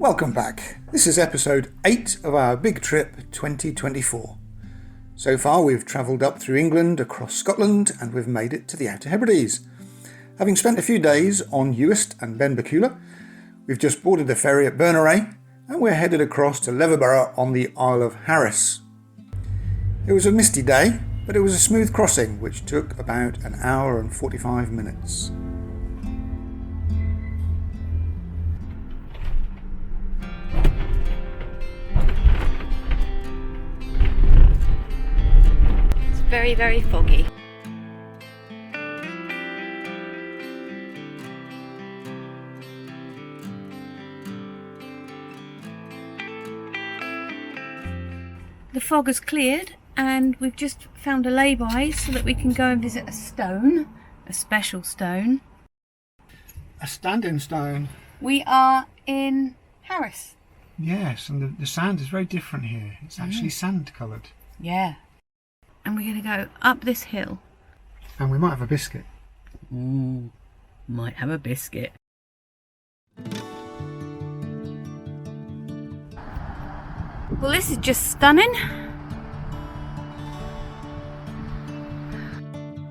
Welcome back. This is episode 8 of our Big Trip 2024. So far we've travelled up through England, across Scotland, and we've made it to the Outer Hebrides. Having spent a few days on Uist and Benbecula, we've just boarded the ferry at Bernerary and we're headed across to Leverburgh on the Isle of Harris. It was a misty day, but it was a smooth crossing which took about an hour and 45 minutes. Very, very foggy. The fog has cleared and we've just found a lay-by so that we can go and visit a stone, a special stone. A standing stone. We are in Harris. Yes, and the sand is very different here. It's actually sand coloured. Yeah. And we're going to go up this hill. And we might have a biscuit. Might have a biscuit. Well, this is just stunning.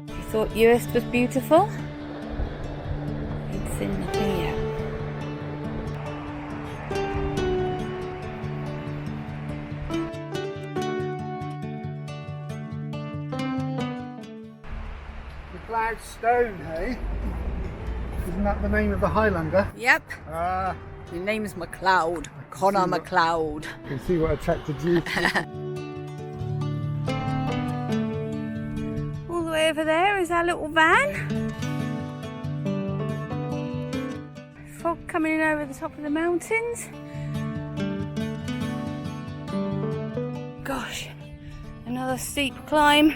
You thought Uist was beautiful? It's in here. McLeod Stone, hey? Isn't that the name of the Highlander? Yep. Your name's McLeod. Connor McLeod. You can see what attracted you to All the way over there is our little van. Fog coming in over the top of the mountains. Gosh, another steep climb.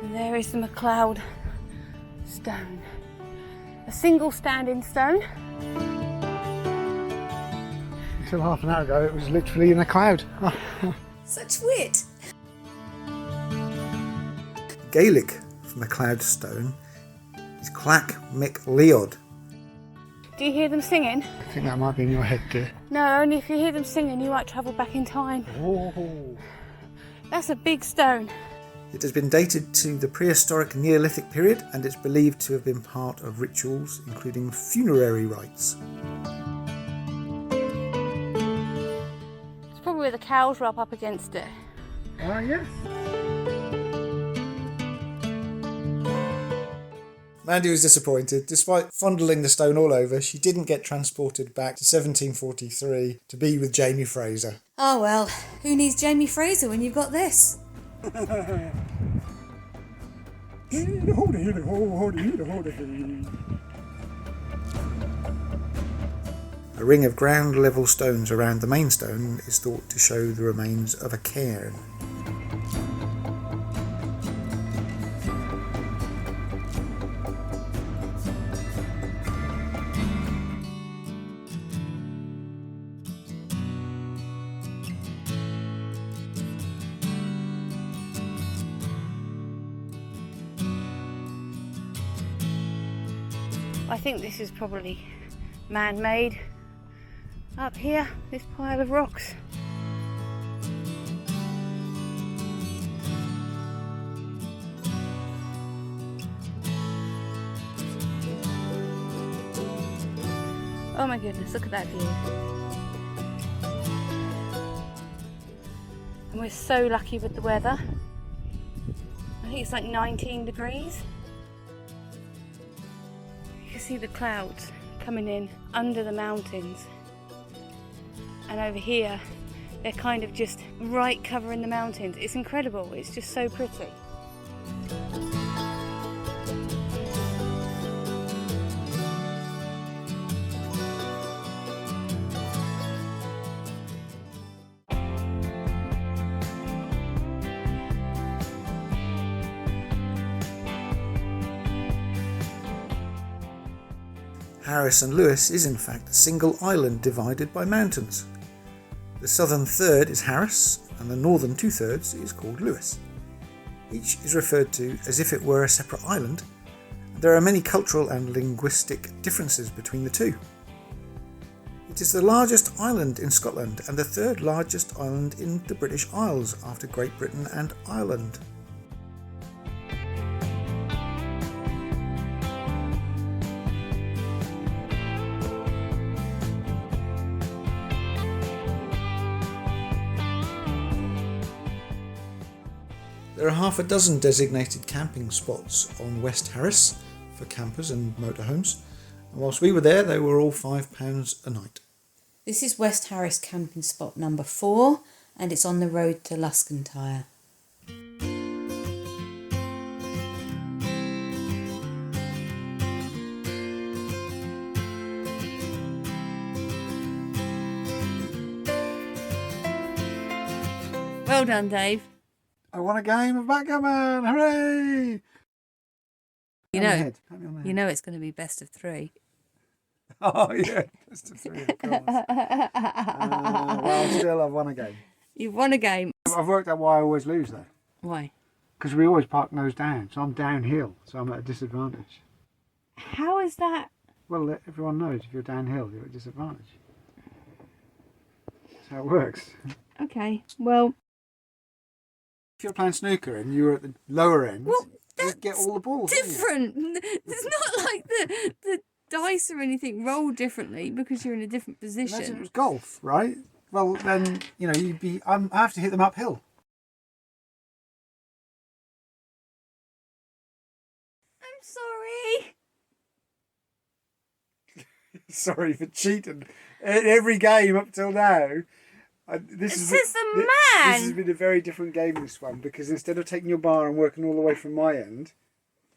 And there is the McLeod stone. A single standing stone. Until half an hour ago it was literally in a cloud. Such wit! Gaelic for McLeod Stone is Clack McLeod. Do you hear them singing? I think that might be in your head, dear. No, only if you hear them singing you might travel back in time. Oh. That's a big stone. It has been dated to the prehistoric Neolithic period and it's believed to have been part of rituals including funerary rites. It's probably where the cows rub up against it. Yes. Mandy was disappointed. Despite fondling the stone all over, she didn't get transported back to 1743 to be with Jamie Fraser. Oh well, who needs Jamie Fraser when you've got this? A ring of ground level stones around the main stone is thought to show the remains of a cairn. I think this is probably man-made. Up here, this pile of rocks. Oh my goodness, look at that view. And we're so lucky with the weather. I think it's like 19 degrees. You can see the clouds coming in under the mountains. And over here, they're kind of just right covering the mountains. It's incredible, it's just so pretty. Harris and Lewis is in fact a single island divided by mountains. The southern third is Harris and the northern 2/3 is called Lewis. Each is referred to as if it were a separate island, and there are many cultural and linguistic differences between the two. It is the largest island in Scotland and the third largest island in the British Isles after Great Britain and Ireland. There are half a dozen designated camping spots on West Harris for campers and motorhomes, and whilst we were there they were all £5 a night. This is West Harris camping spot number 4 and it's on the road to Loch-side. Well done, Dave. I won a game of Backgammon! Hooray! You know it's going to be best of 3. Oh yeah, best of 3, of course. Well, still I've won a game. You've won a game. I've worked out why I always lose though. Why? Because we always park nose down, so I'm downhill, so I'm at a disadvantage. How is that? Well, everyone knows if you're downhill, you're at a disadvantage. That's how it works. Okay, well... If you're playing snooker and you're at the lower end, Well, you get all the balls. different. It's not like the dice or anything roll differently because you're in a different position. Imagine it was golf, right? Well, then, you know, you'd be... I have to hit them uphill. I'm sorry. Sorry for cheating. In every game up till now... This has been a very different game, this one, because instead of taking your bar and working all the way from my end...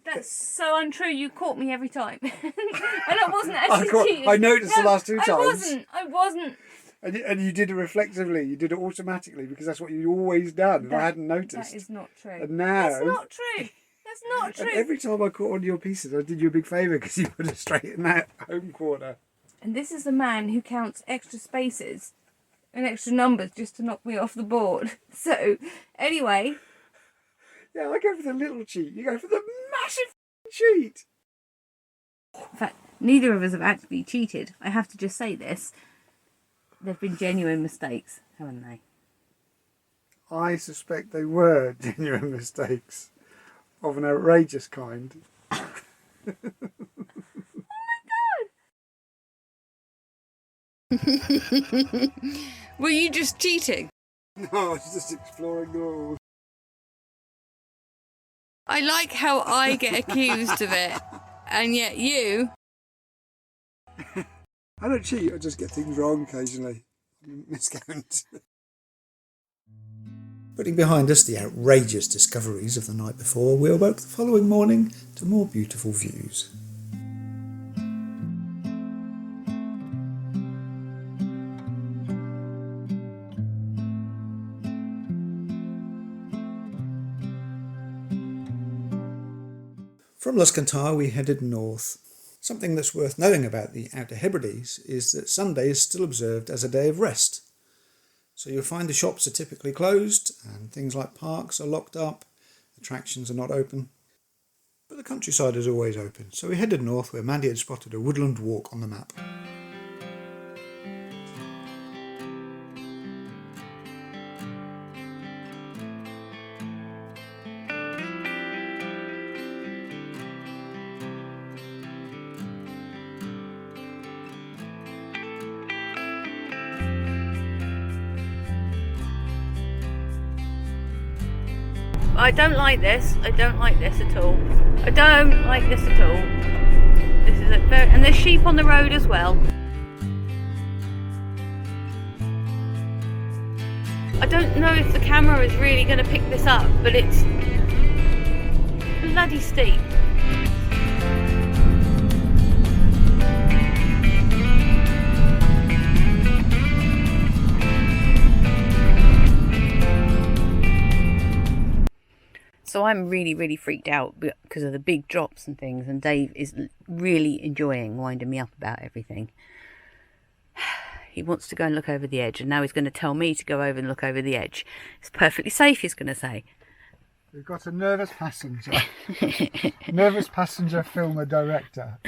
That's so untrue. You caught me every time. And I wasn't actually cheating. I noticed the last 2 times. I wasn't. And you did it reflexively. You did it automatically because that's what you always done. And I hadn't noticed. That is not true. And now... That's not true. That's not true. And every time I caught on your pieces, I did you a big favour because you put it straight in that home corner. And this is the man who counts extra spaces and extra numbers just to knock me off the board. So, anyway... Yeah, I go for the little cheat. You go for the massive cheat. In fact, neither of us have actually cheated. I have to just say this. They've been genuine mistakes, haven't they? I suspect they were genuine mistakes of an outrageous kind. Oh my god! Were you just cheating? No, I was just exploring the rules. I like how I get accused of it, and yet you... I don't cheat, I just get things wrong occasionally. Miscount. Putting behind us the outrageous discoveries of the night before, we awoke the following morning to more beautiful views. From Loch-side we headed north. Something that's worth knowing about the Outer Hebrides is that Sunday is still observed as a day of rest. So you'll find the shops are typically closed and things like parks are locked up, attractions are not open. But the countryside is always open, so we headed north where Mandy had spotted a woodland walk on the map. I don't like this. I don't like this at all. I don't like this at all. This is a very... And there's sheep on the road as well. I don't know if the camera is really going to pick this up, but it's bloody steep. So I'm really freaked out because of the big drops and things, and Dave is really enjoying winding me up about everything. He wants to go and look over the edge, and now he's going to tell me to go over and look over the edge. It's perfectly safe, he's going to say. We've got a nervous passenger. Nervous passenger filmer director.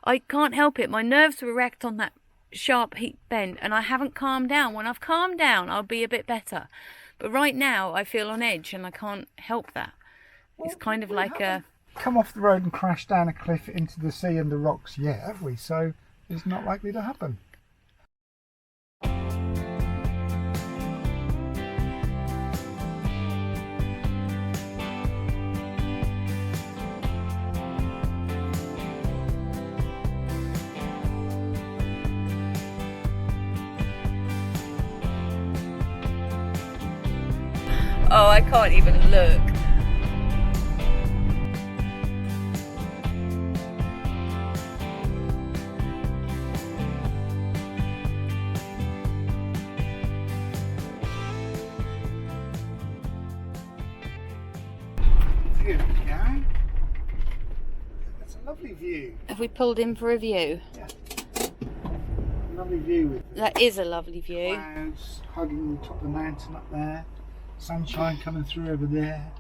I can't help it. My nerves were wrecked on that sharp heat bend, and I haven't calmed down. When I've calmed down, I'll be a bit better. But right now, I feel on edge, and I can't help that. It's kind of like a... Come off the road and crash down a cliff into the sea and the rocks yet, have we? So it's not likely to happen. Oh, I can't even look. Here we go. That's a lovely view. Have we pulled in for a view? Yeah. Lovely view with That is a lovely view. clouds hugging the top of the mountain up there. Sunshine coming through over there.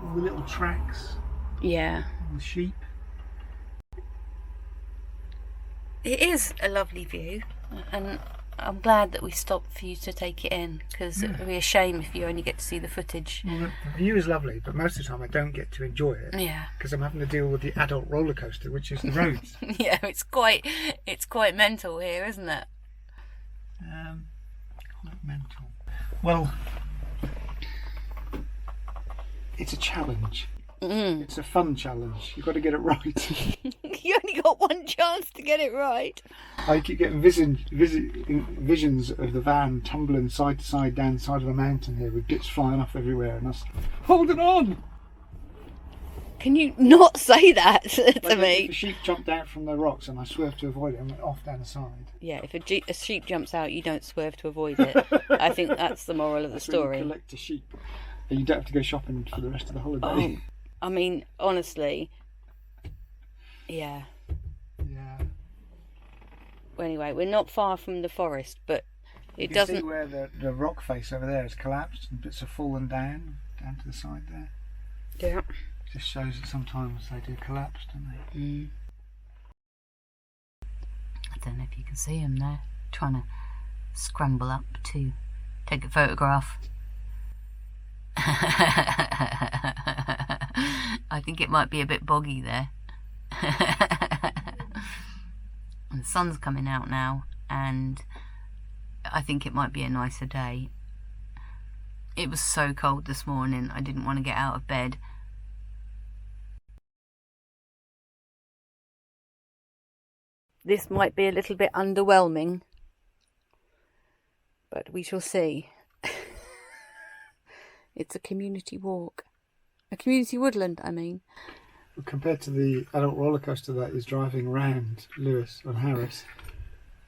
All the little tracks. Yeah. All the sheep. It is a lovely view, and I'm glad that we stopped for you to take it in, because it would be a shame if you only get to see the footage. Well, the view is lovely, but most of the time I don't get to enjoy it. Yeah. Because I'm having to deal with the adult roller coaster, which is the roads. Yeah, it's quite mental here, isn't it? Quite mental. Well, it's a challenge. It's a fun challenge. You've got to get it right. You only got one chance to get it right. I keep getting visions of the van tumbling side to side down the side of a mountain here with bits flying off everywhere and us holding on. Can you not say that to Like me? If a sheep jumped out from the rocks and I swerved to avoid it and went off down the side. Yeah, if a sheep jumps out, you don't swerve to avoid it. I think that's the moral of the story. When you collect a sheep and you don't have to go shopping for the rest of the holiday. I mean, honestly, yeah. Yeah. Well, anyway, we're not far from the forest, but it You doesn't... see where the rock face over there has collapsed and bits have fallen down to the side there? Yeah. Just shows that sometimes they do collapse, don't they? I don't know if you can see him there, trying to scramble up to take a photograph. I think it might be a bit boggy there. And the sun's coming out now, and I think it might be a nicer day. It was so cold this morning, I didn't want to get out of bed. This might be a little bit underwhelming, but we shall see. It's a community walk. A community woodland, I mean. Compared to the adult roller coaster that is driving around Lewis and Harris,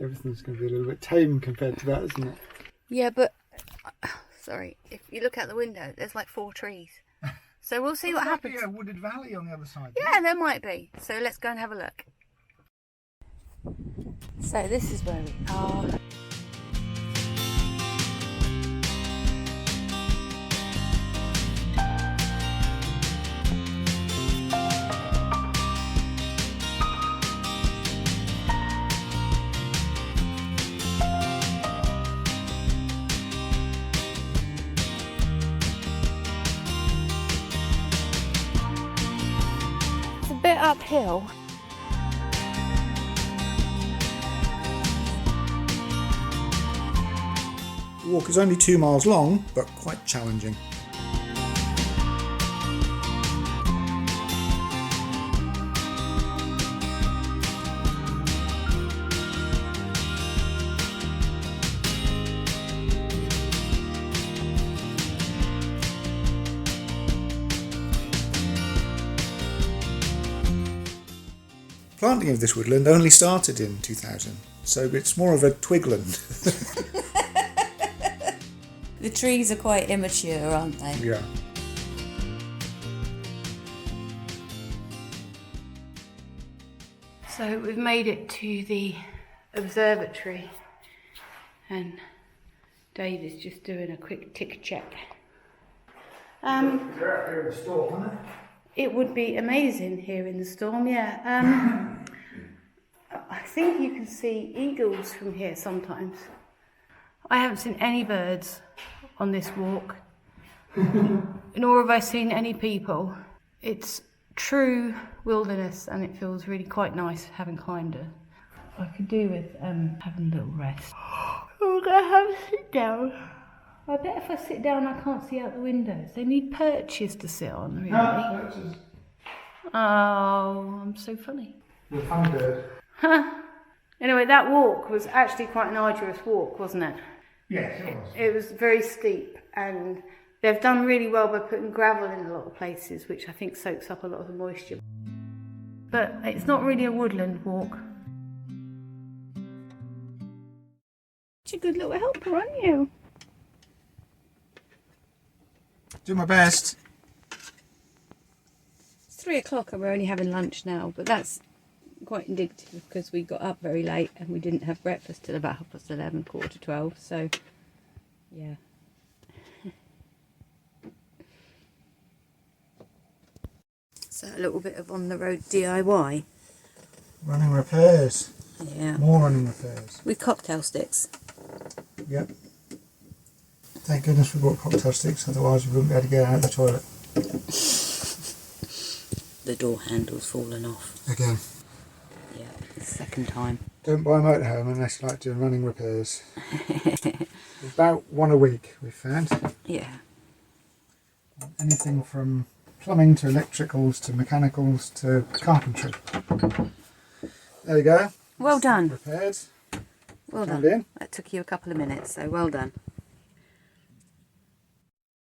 everything's going to be a little bit tame compared to that, isn't it? Yeah, but... Sorry, if you look out the window, there's like 4 trees. So we'll see what happens. There might be a wooded valley on the other side. Yeah, there might be. So let's go and have a look. So this is where we are. It's a bit uphill. The walk is only 2 miles long, but quite challenging. Planting of this woodland only started in 2000, so it's more of a twigland. The trees are quite immature, aren't they? Yeah. So we've made it to the observatory, and Dave is just doing a quick tick check. They're out here in the storm, aren't they? It would be amazing here in the storm, yeah. think you can see eagles from here sometimes. I haven't seen any birds on this walk, nor have I seen any people. It's true wilderness and it feels really quite nice having climbed it. I could do with having a little rest. We're going to have a sit down. I bet if I sit down I can't see out the windows. They need perches to sit on, really. No, perches. Oh, I'm so funny. You're a fun bird. Anyway, that walk was actually quite an arduous walk, wasn't it? Yes, it was. It was very steep, and they've done really well by putting gravel in a lot of places, which I think soaks up a lot of the moisture. But it's not really a woodland walk. You're a good little helper, aren't you? Do my best. It's 3 o'clock and we're only having lunch now, but that's quite indicative because we got up very late and we didn't have breakfast till about 11:30, 11:45, so yeah. So a little bit of on the road DIY. Running repairs. Yeah. More running repairs. With cocktail sticks. Yep. Thank goodness we bought cocktail sticks, otherwise we wouldn't be able to get out of the toilet. The door handle's fallen off. Again. Yeah, the second time. Don't buy a motorhome unless you like doing running repairs. About one a week, we've found. Yeah. Anything from plumbing to electricals to mechanicals to carpentry. There you go. Well done. Repaired. Well Found done. in. That took you a couple of minutes, so well done.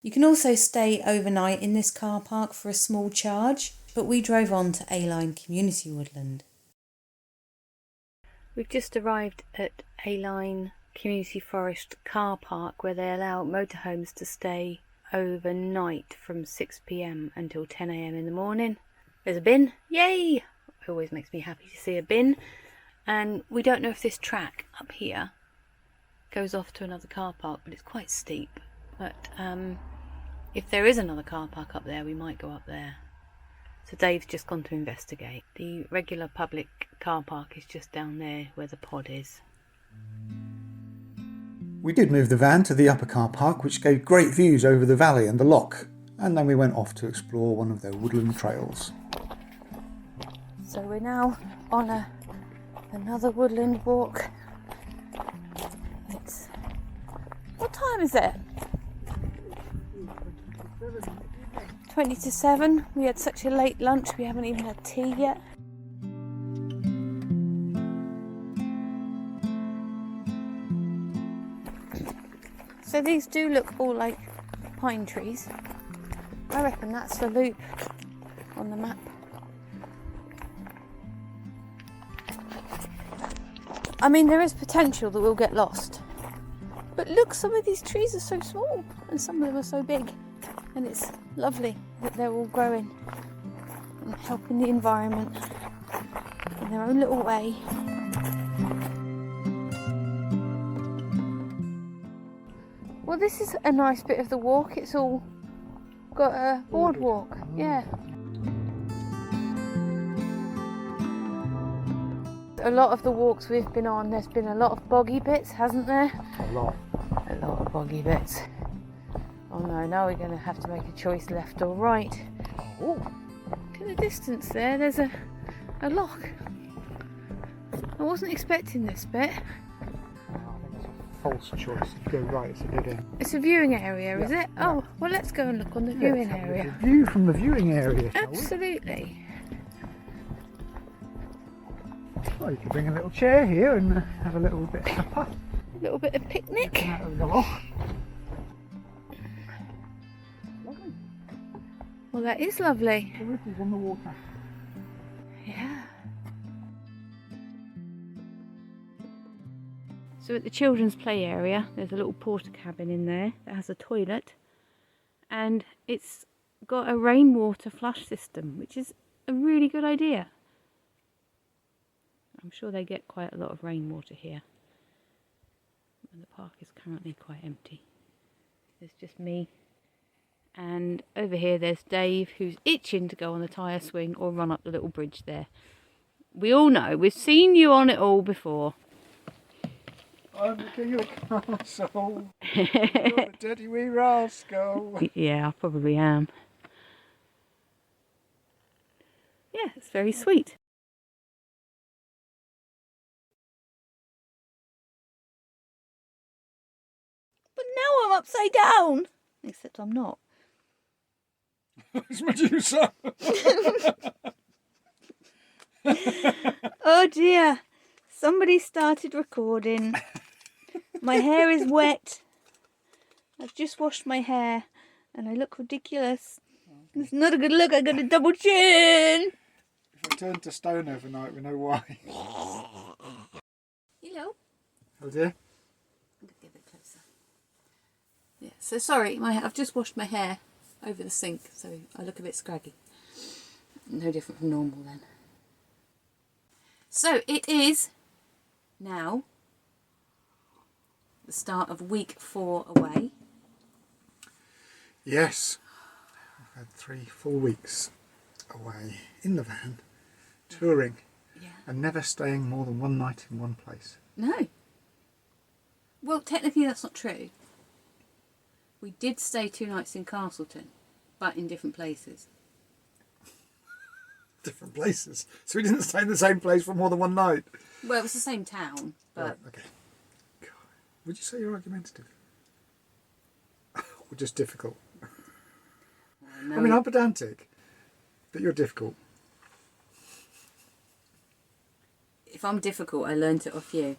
You can also stay overnight in this car park for a small charge, but we drove on to Aline Community Woodland. We've just arrived at Aline Community Forest car park, where they allow motorhomes to stay overnight from 6 p.m. until 10 a.m. in the morning. There's a bin. Yay! It always makes me happy to see a bin. And we don't know if this track up here goes off to another car park, but it's quite steep. But if there is another car park up there, we might go up there. So Dave's just gone to investigate. The regular public car park is just down there where the pod is. We did move the van to the upper car park, which gave great views over the valley and the loch, and then we went off to explore one of their woodland trails. So we're now on another woodland walk. It's... What time is it? 20 to 7. We had such a late lunch, we haven't even had tea yet. So these do look all like pine trees. I reckon that's the loop on the map. I mean, there is potential that we'll get lost. But look, some of these trees are so small and some of them are so big. And it's lovely that they're all growing and helping the environment in their own little way. Well, this is a nice bit of the walk. It's all got a boardwalk. Yeah. A lot of the walks we've been on, there's been a lot of boggy bits, hasn't there? A lot. A lot of boggy bits. Oh no, now we're going to have to make a choice, left or right. Oh, look at the distance there, there's a loch. I wasn't expecting this bit. False choice. If you go right, it's a dead end. It's a viewing area, is it? Yeah. Oh, well, let's go and look on the viewing area. View from the viewing area, shall we? Absolutely. Well, you could bring a little chair here and have a little bit of supper. A little bit of picnic. Out of the loch. Well, that is lovely. The roof is on the water. Yeah. So at the children's play area, there's a little porta cabin in there that has a toilet, and it's got a rainwater flush system, which is a really good idea. I'm sure they get quite a lot of rainwater here. And the park is currently quite empty. There's just me. And over here there's Dave, who's itching to go on the tyre swing or run up the little bridge there. We all know. We've seen you on it all before. I'm the king of the castle. You're the dirty wee rascal. Yeah, I probably am. Yeah, it's very sweet. But now I'm upside down. Except I'm not. It's Medusa. Oh dear. Somebody started recording. My hair is wet. I've just washed my hair and I look ridiculous. It's not a good look. I got a double chin. If I turn to stone overnight, we know why. Hello. Oh dear. I'm going to get a bit closer. Yeah, so sorry, I've just washed my hair over the sink, so I look a bit scraggy. No different from normal then. So it is now the start of week 4 away. Yes. I've had 3 full weeks away in the van, touring, and never staying more than one night in one place. No. Well, technically that's not true. We did stay 2 nights in Castleton, but in different places. Different places? So we didn't stay in the same place for more than one night? Well, it was the same town, but... Right, okay. God. Would you say you're argumentative? Or just difficult? No, I mean, I'm pedantic, but you're difficult. If I'm difficult, I learnt it off you.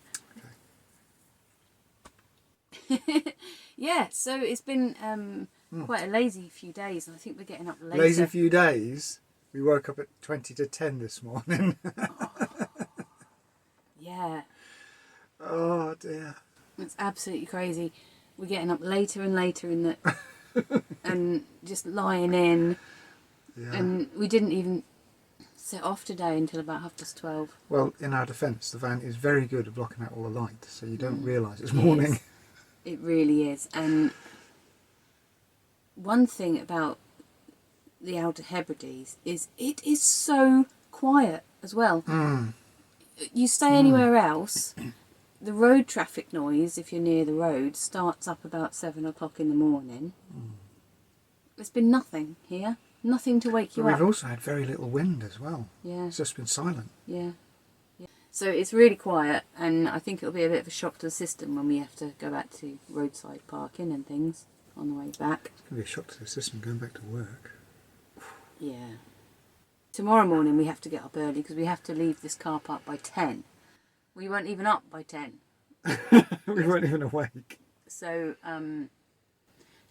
Okay. Yeah, so it's been quite a lazy few days, and I think we're getting up later. Lazy few days? We woke up at 20 to 10 this morning. Yeah. Oh dear. It's absolutely crazy. We're getting up later and later in the... and just lying in. Yeah. And we didn't even set off today until about 12:30. Well, in our defence, the van is very good at blocking out all the light, so you don't realise it's morning. It really is. And one thing about the Outer Hebrides is it is so quiet as well. You stay anywhere else, the road traffic noise, if you're near the road, starts up about 7 o'clock in the morning. There's been nothing here. Nothing to wake you But up. we've also had very little wind as well. Yeah. It's just been silent. Yeah. So it's really quiet, and I think it'll be a bit of a shock to the system when we have to go back to roadside parking and things on the way back. It's going to be a shock to the system going back to work. Yeah. Tomorrow morning we have to get up early because we have to leave this car park by 10. We weren't even up by 10. We weren't even awake. So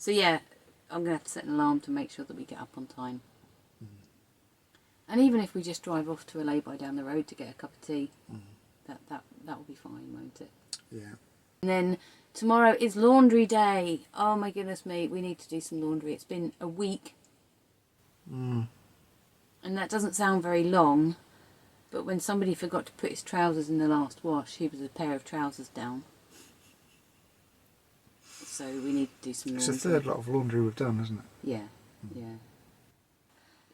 yeah, I'm going to have to set an alarm to make sure that we get up on time. And even if we just drive off to a lay-by down the road to get a cup of tea, that will be fine, won't it? Yeah. And then tomorrow is laundry day. Oh my goodness me, we need to do some laundry. It's been a week. And that doesn't sound very long, but when somebody forgot to put his trousers in the last wash, he was a pair of trousers down. So we need to do some laundry. It's the third lot of laundry we've done, isn't it? Yeah, yeah.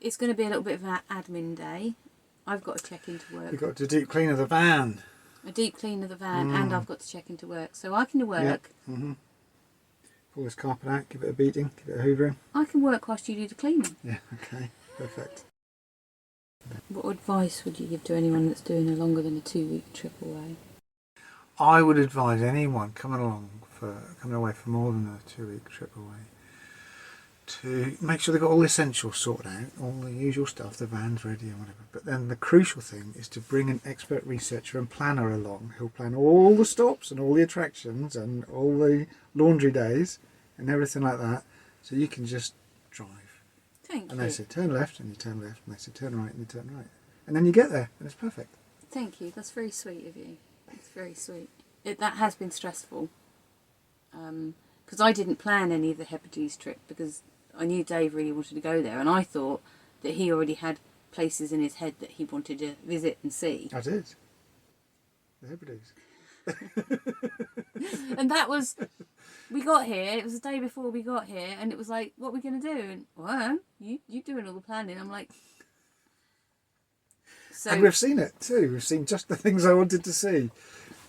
It's going to be a little bit of an admin day. I've got to check into work. You've got to deep clean of the van. A deep clean of the van, and I've got to check into work. So I can work. Yeah. Pull this carpet out, give it a beating, give it a hoovering. I can work whilst you do the cleaning. Yeah, okay, perfect. What advice would you give to anyone that's doing a longer than a 2-week trip away? I would advise anyone coming away for more than a 2-week trip away to make sure they've got all the essentials sorted out, all the usual stuff, the van's ready and whatever. But then the crucial thing is to bring an expert researcher and planner along who'll plan all the stops and all the attractions and all the laundry days and everything like that, so you can just drive. Thank you. And they say turn left and you turn left, and they say turn right and you turn right. And then you get there and it's perfect. Thank you. That's very sweet of you. It's very sweet. That has been stressful. Because I didn't plan any of the Hebrides trip because I knew Dave really wanted to go there, and I thought that he already had places in his head that he wanted to visit and see. That is. The Hebrides. And that was, we got here, it was the day before we got here, and it was like, what are we going to do? And, well, you doing all the planning. I'm like, So, and we've seen it too. We've seen just the things I wanted to see.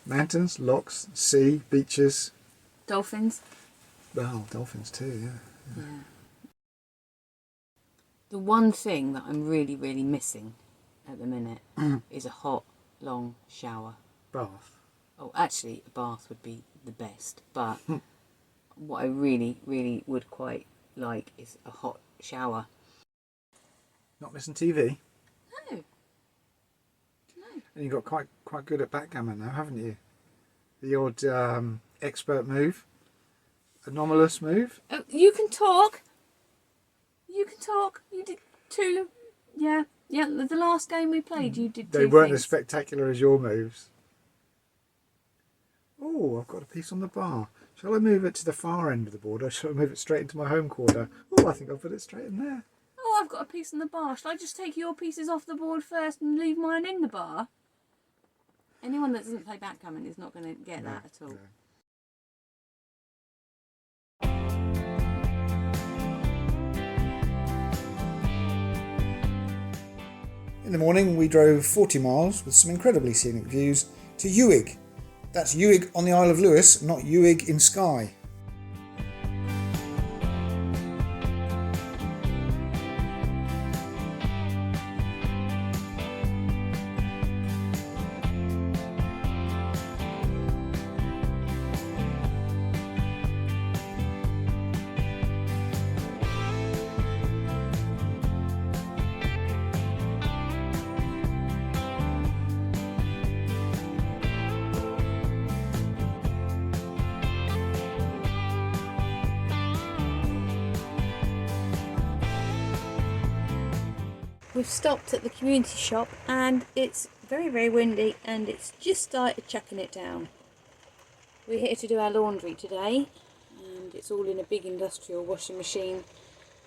Mountains, lochs, sea, beaches. dolphins. Well, dolphins too, yeah. The one thing that I'm really, really missing at the minute is a hot, long shower. Bath. Oh, actually, a bath would be the best. But what I really, really would quite like is a hot shower. Not missing TV. No. And you got quite good at backgammon now, haven't you? The odd expert move, anomalous move. Oh, you can talk. You can talk. You did 2. Yeah. The last game we played, you did 2 They weren't things. as spectacular as your moves. Oh, I've got a piece on the bar. Shall I move it to the far end of the board, or shall I move it straight into my home quarter? Oh, I think I'll put it straight in there. Oh, I've got a piece on the bar. Shall I just take your pieces off the board first and leave mine in the bar? Anyone that doesn't play backgammon is not going to get that at all. No. In the morning, we drove 40 miles with some incredibly scenic views to Uig. That's Uig on the Isle of Lewis, not Uig in Skye. We've stopped at the community shop and it's very, very windy and it's just started chucking it down. We're here to do our laundry today and it's all in a big industrial washing machine,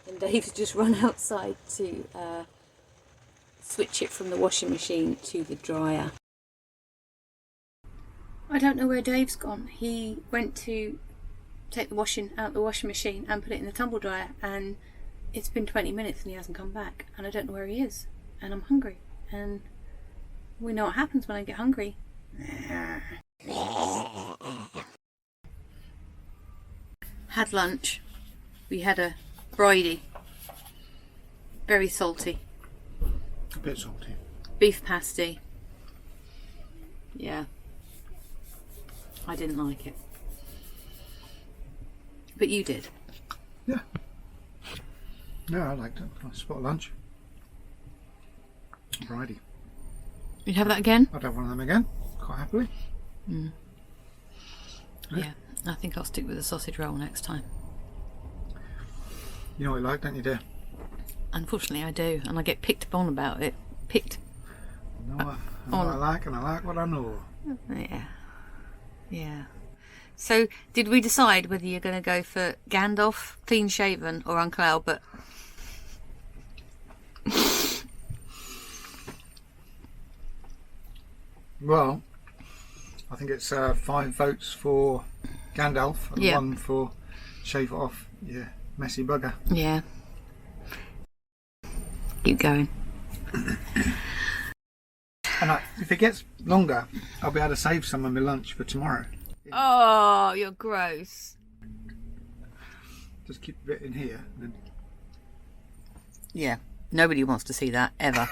and Dave's just run outside to switch it from the washing machine to the dryer. I don't know where Dave's gone. He went to take the washing out the washing machine and put it in the tumble dryer, and it's been 20 minutes and he hasn't come back, and I don't know where he is, and I'm hungry, and we know what happens when I get hungry. Had lunch. We had a Bridies, very salty, A bit salty. beef pasty. Yeah, I didn't like it, but you did. Yeah. No, I liked it. Nice spot of lunch. Bridies. You'd have that again? I'd have one of them again, quite happily. Yeah, I think I'll stick with the sausage roll next time. You know what you like, don't you, dear? Unfortunately I do, and I get picked on about it. Picked. I know what I like, and I like what I know. Yeah. So, did we decide whether you're going to go for Gandalf, clean shaven, or Uncle Albert? Well, I think it's 5 votes for Gandalf and 1 for shave it off, yeah, messy bugger. Yeah. Keep going. And if it gets longer, I'll be able to save some of my lunch for tomorrow. Oh, you're gross. Just keep a bit in here. And then... Yeah, nobody wants to see that, ever.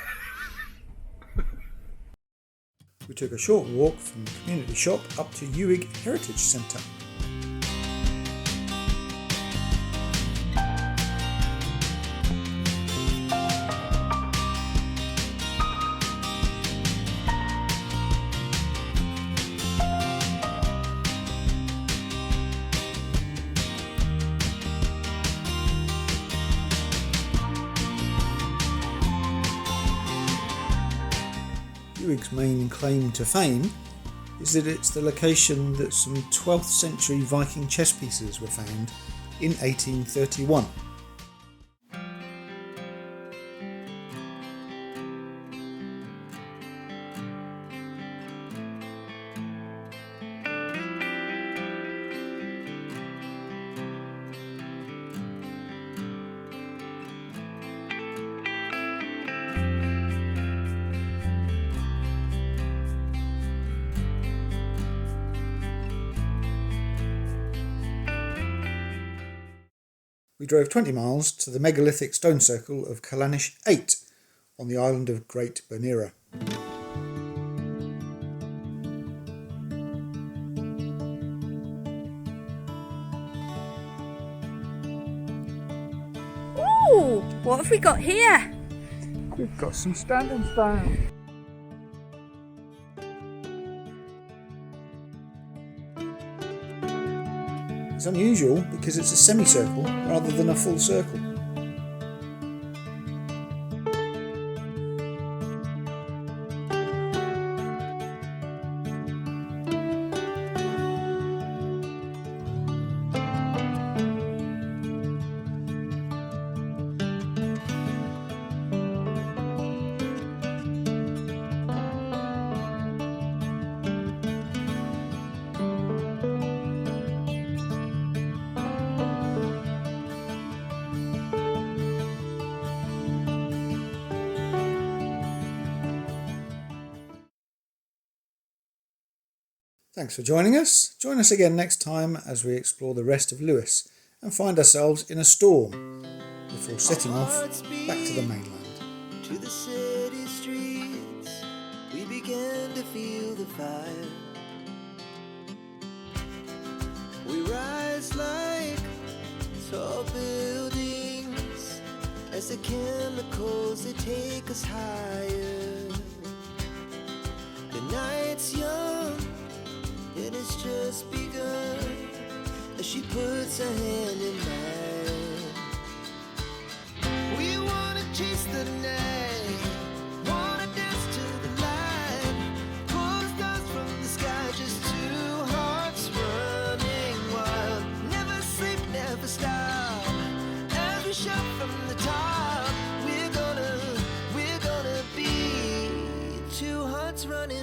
We took a short walk from the community shop up to Uig Heritage Centre. Uig's main claim to fame is that it's the location that some 12th century Viking chess pieces were found in 1831. we drove 20 miles to the megalithic stone circle of Callanish 8 on the island of Great Bernerary. Ooh, what have we got here? We've got some standing stone. It's unusual because it's a semicircle rather than a full circle. Thanks for joining us. Join us again next time as we explore the rest of Lewis and find ourselves in a storm before setting off back to the mainland. To the city streets, we began to feel the fire. We rise like tall buildings as the chemicals, they take us higher. The night's young, and it's just begun as she puts her hand in mine. We wanna chase the night, wanna dance to the light, pull stars from the sky, just two hearts running wild. Never sleep, never stop, as we shout from the top. We're gonna be two hearts running